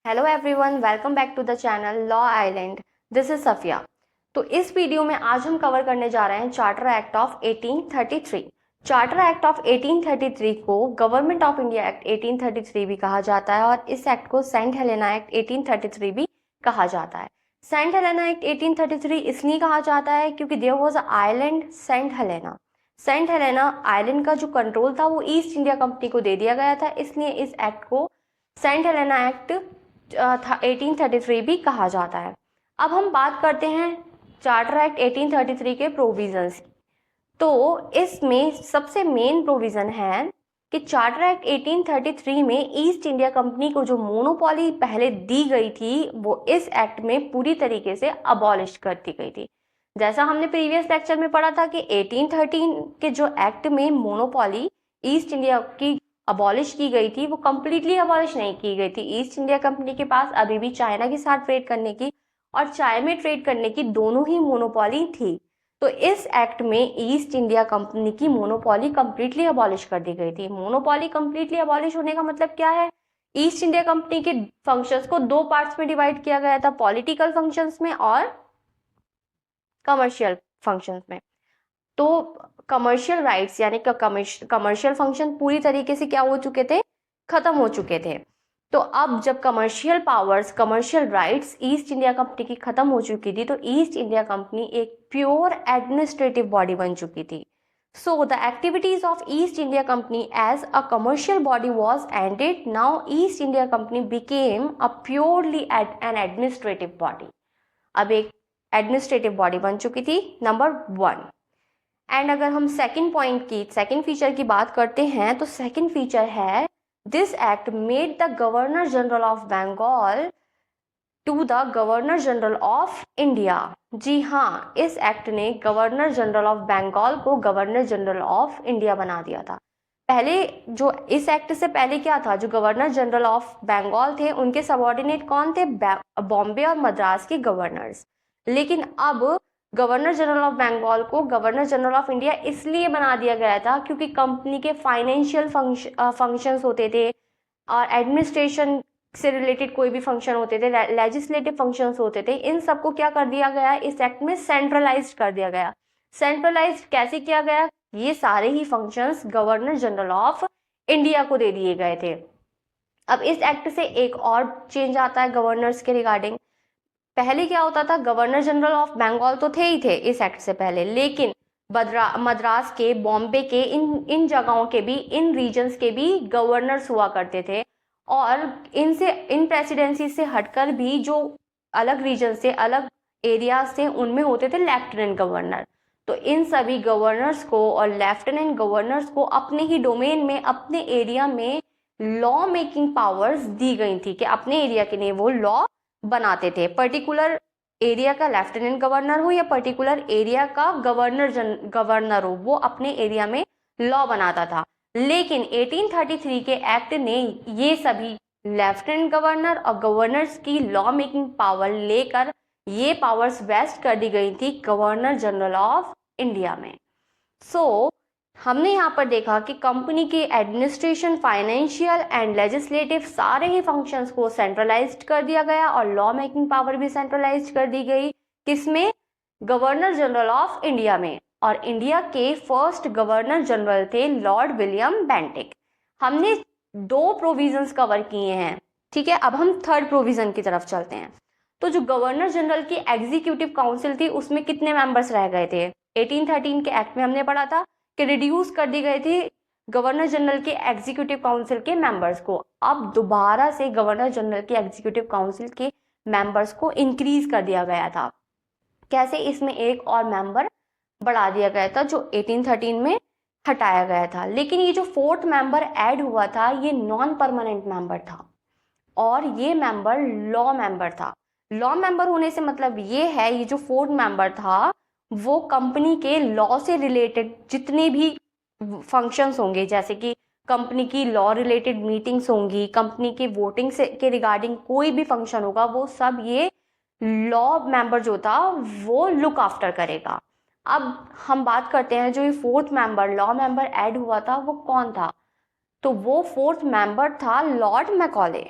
Hello everyone, welcome back to the channel law island. This is Safiya. तो इस video में आज हम कवर करने जा रहे हैं charter act of 1833। Charter act of 1833 को गवर्नमेंट ऑफ इंडिया एक्ट 1833 भी कहा जाता है और इस एक्ट को सेंट हेलेना एक्ट 1833 भी कहा जाता है। सेंट हेलेना एक्ट 1833 इसलिए कहा जाता है क्योंकि there was a island Saint Helena. Saint Helena island का जो कंट्रोल था वो ईस्ट इंडिया कंपनी को दे दिया गया था, इसलिए इस एक्ट को सेंट हेलेना एक्ट 1833 भी कहा जाता है। अब हम बात करते हैं चार्टर एक्ट 1833 के प्रोविजंस। तो इसमें सबसे मेन प्रोविजन है कि चार्टर एक्ट 1833 में ईस्ट इंडिया कंपनी को जो मोनोपोली पहले दी गई थी वो इस एक्ट में पूरी तरीके से अबॉलिश कर दी गई थी। जैसा हमने प्रीवियस लेक्चर में पढ़ा था कि 1813 के जो एक्ट में मोनोपोली ईस्ट इंडिया की अबॉलिश की गई थी वो कम्प्लीटली अबॉलिश नहीं की गई थी। ईस्ट इंडिया कंपनी के पास अभी भी चाइना के साथ ट्रेड करने की और चाय में ट्रेड करने की दोनों ही मोनोपोली थी। तो इस एक्ट में ईस्ट इंडिया कंपनी की मोनोपोली कम्प्लीटली अबॉलिश कर दी गई थी। मोनोपोली कम्प्लीटली अबॉलिश होने का मतलब क्या है? ईस्ट इंडिया कंपनी के फंक्शंस को दो पार्ट्स में डिवाइड किया गया था, पॉलिटिकल फंक्शंस में और कमर्शियल फंक्शंस में। तो कमर्शियल राइट्स यानी कि कमर्शियल फंक्शन पूरी तरीके से क्या हो चुके थे? खत्म हो चुके थे। तो अब जब commercial powers, commercial rights East India Company की खत्म हो चुकी थी तो ईस्ट इंडिया कंपनी एक प्योर एडमिनिस्ट्रेटिव बॉडी बन चुकी थी। So the activities of East India Company as a commercial body was ended. Now East India Company became a purely an administrative body. अब एक एडमिनिस्ट्रेटिव बॉडी बन चुकी थी, number 1। And अगर हम सेकंड फीचर की बात करते हैं तो सेकंड फीचर है this act made the governor general of Bengal to the governor general of India. जी हाँ, इस एक्ट ने गवर्नर जनरल ऑफ बंगाल को गवर्नर जनरल ऑफ इंडिया बना दिया था। पहले जो इस एक्ट से पहले क्या था, जो गवर्नर जनरल ऑफ बंगाल थे उनके सबऑर्डिनेट कौन थे? बॉम्बे और मद्रास के गवर्नर्स। लेकिन अब गवर्नर जनरल ऑफ बंगाल को गवर्नर जनरल ऑफ इंडिया इसलिए बना दिया गया था क्योंकि कंपनी के फाइनेंशियल फंक्शंस होते थे और एडमिनिस्ट्रेशन से रिलेटेड कोई भी फंक्शन होते थे, लेजिस्लेटिव फंक्शंस होते थे, इन सबको क्या कर दिया गया? इस एक्ट में सेंट्रलाइज कर दिया गया। सेंट्रलाइज कैसे किया गया? ये सारे ही functions governor general of India को दे दिए गए थे। अब इस एक्ट से एक और चेंज आता है गवर्नर्स के रिगार्डिंग। पहले क्या होता था? गवर्नर जनरल ऑफ बंगाल तो थे ही थे इस एक्ट से पहले, लेकिन मद्रास के, बॉम्बे के, इन जगहों के भी, इन रीजन्स के भी गवर्नर्स हुआ करते थे। और इन प्रेसिडेंसी से हटकर भी जो अलग रीजन से, अलग एरिया से, उनमें होते थे लेफ्टिनेंट गवर्नर। तो इन सभी गवर्नर्स को और लेफ्टिनेंट गवर्नर्स को अपने ही डोमेन में, अपने एरिया में लॉ मेकिंग पावर्स दी गई थी कि अपने एरिया के लिए वो लॉ बनाते थे। पर्टिकुलर एरिया का लेफ्टिनेंट गवर्नर हो या पर्टिकुलर एरिया का गवर्नर हो, वो अपने एरिया में लॉ बनाता था। लेकिन 1833 के एक्ट ने ये सभी लेफ्टिनेंट गवर्नर और गवर्नर्स की लॉ मेकिंग पावर लेकर ये पावर्स वेस्ट कर दी गई थी गवर्नर जनरल ऑफ इंडिया में। सो हमने यहाँ पर देखा कि कंपनी के एडमिनिस्ट्रेशन, फाइनेंशियल एंड लेजिस्लेटिव सारे ही फंक्शंस को सेंट्रलाइज्ड कर दिया गया और लॉ मेकिंग पावर भी सेंट्रलाइज्ड कर दी गई। किसमें? गवर्नर जनरल ऑफ इंडिया में। और इंडिया के फर्स्ट गवर्नर जनरल थे लॉर्ड विलियम बेंटिक। हमने 2 प्रोविजंस कवर किए हैं, ठीक है। अब हम थर्ड प्रोविजन की तरफ चलते हैं। तो जो गवर्नर जनरल की एग्जीक्यूटिव काउंसिल थी उसमें कितने मेंबर्स रह गए थे? 1813 के एक्ट में हमने पढ़ा था कि रिड्यूस कर दी गई थी गवर्नर जनरल के एग्जीक्यूटिव काउंसिल के मेंबर्स को। अब दोबारा से गवर्नर जनरल के एग्जीक्यूटिव काउंसिल के मेंबर्स को इंक्रीज कर दिया गया था। कैसे? इसमें एक और मेंबर बढ़ा दिया गया था जो 1813 में हटाया गया था। लेकिन ये जो 4th मेंबर ऐड हुआ था ये नॉन परमानेंट मेंबर था और ये मेंबर लॉ मेंबर था। लॉ मेंबर होने से मतलब ये है, ये जो 4th मेंबर था वो कंपनी के लॉ से रिलेटेड जितने भी फंक्शंस होंगे, जैसे कि कंपनी की लॉ रिलेटेड मीटिंग्स होंगी, कंपनी की वोटिंग से के रिगार्डिंग कोई भी फंक्शन होगा, वो सब ये लॉ मेंबर जो था वो लुक आफ्टर करेगा। अब हम बात करते हैं जो ये 4th member, law member add हुआ था वो कौन था? तो वो 4th मेंबर था लॉर्ड मैकॉले।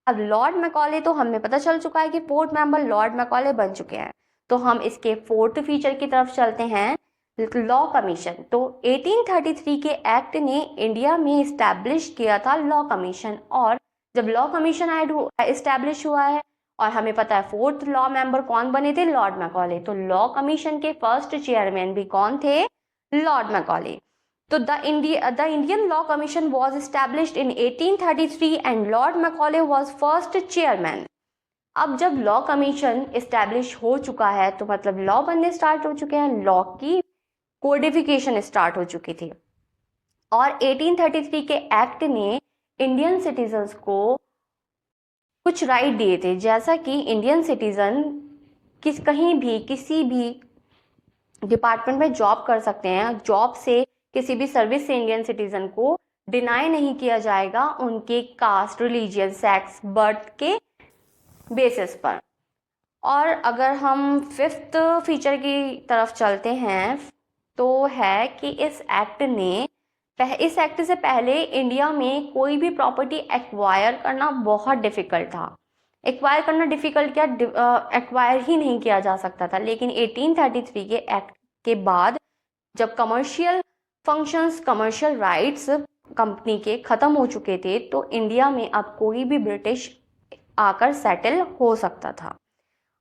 अब लॉर्ड मैकॉले तो हमें पता चल चुका है कि फोर्थ मेंबर लॉर्ड मैकॉले बन चुके हैं, तो हम इसके फोर्थ फीचर की तरफ चलते हैं, लॉ कमीशन। तो 1833 के एक्ट ने इंडिया में इस्टेब्लिश किया था लॉ कमीशन, और जब लॉ कमीशन इस्टेब्लिश हुआ है, और हमें पता है फोर्थ लॉ मेंबर कौन बने थे, लॉर्ड मैकॉले, तो लॉ कमीशन के फर्स्ट चेयरमैन भी कौन थे, लॉर्ड मैकॉले। तो the Indian Law Commission was established in 1833 and Lord Macaulay was first chairman. अब जब लॉ कमीशन इस्टेब्लिश हो चुका है तो मतलब लॉ बनने स्टार्ट हो चुके हैं, लॉ की कोडिफिकेशन स्टार्ट हो चुकी थी, और 1833 के एक्ट ने इंडियन सिटीजन्स को कुछ राइट दिए थे, जैसा कि इंडियन सिटीजन कहीं भी किसी भी डिपार्टमेंट में जॉब कर सकते हैं, जॉब से किसी भी सर्विस से इंडियन सिटीजन को डिनाई नहीं किया जाएगा उनके कास्ट, रिलीजियन, सेक्स, बर्थ के बेसिस पर। और अगर हम फिफ्थ फीचर की तरफ चलते हैं तो है कि इस एक्ट से पहले इंडिया में कोई भी प्रॉपर्टी एक्वायर करना बहुत डिफिकल्ट था। एक्वायर करना डिफिकल्ट क्या, एक्वायर ही नहीं किया जा सकता था। लेकिन 1833 के एक्ट के बाद जब commercial functions, commercial rights company के ख़त्म हो चुके थे, तो इंडिया में अब कोई भी ब्रिटिश आकर सेटल हो सकता था।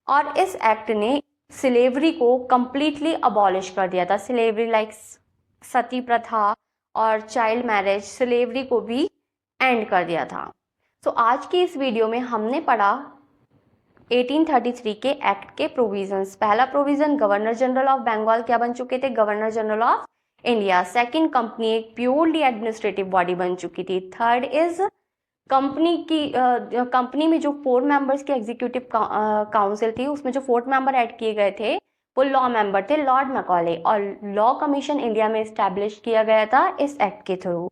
और इस एक्ट ने स्लेवरी को कम्प्लीटली अबॉलिश कर दिया था। स्लेवरी लाइक सती प्रथा और चाइल्ड मैरिज, स्लेवरी को भी एंड कर दिया था। तो आज की इस वीडियो में हमने पढ़ा 1833 के एक्ट के प्रोविजंस। पहला provision, governor general of Bengal क्या बन चुके थे, governor general of India. Second, company एक प्योरली एडमिनिस्ट्रेटिव बॉडी बन चुकी थी। थर्ड इज कंपनी में जो 4 मेंबर्स की एग्जीक्यूटिव काउंसिल थी, उसमें जो 4th मेंबर ऐड किए गए थे वो लॉ मेंबर थे, लॉर्ड मैकॉले। और लॉ कमीशन इंडिया में इस्टेब्लिश किया गया था इस एक्ट के थ्रू,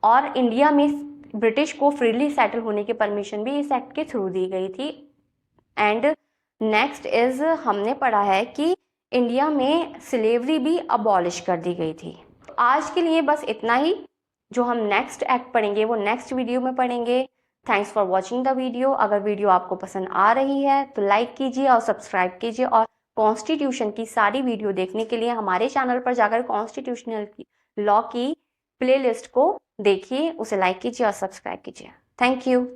और इंडिया में ब्रिटिश को फ्रीली सेटल होने की परमिशन भी इस एक्ट के थ्रू दी गई थी। एंड नेक्स्ट इज, हमने पढ़ा है कि इंडिया में स्लेवरी भी अबॉलिश कर दी गई थी। आज के लिए बस इतना ही। जो हम नेक्स्ट एक्ट पढ़ेंगे वो नेक्स्ट वीडियो में पढ़ेंगे। Thanks for watching the video. अगर वीडियो आपको पसंद आ रही है तो लाइक कीजिए और सब्सक्राइब कीजिए, और कॉन्स्टिट्यूशन की सारी वीडियो देखने के लिए हमारे चैनल पर जाकर कॉन्स्टिट्यूशनल लॉ की प्लेलिस्ट को देखिए, उसे लाइक कीजिए और सब्सक्राइब कीजिए। Thank you.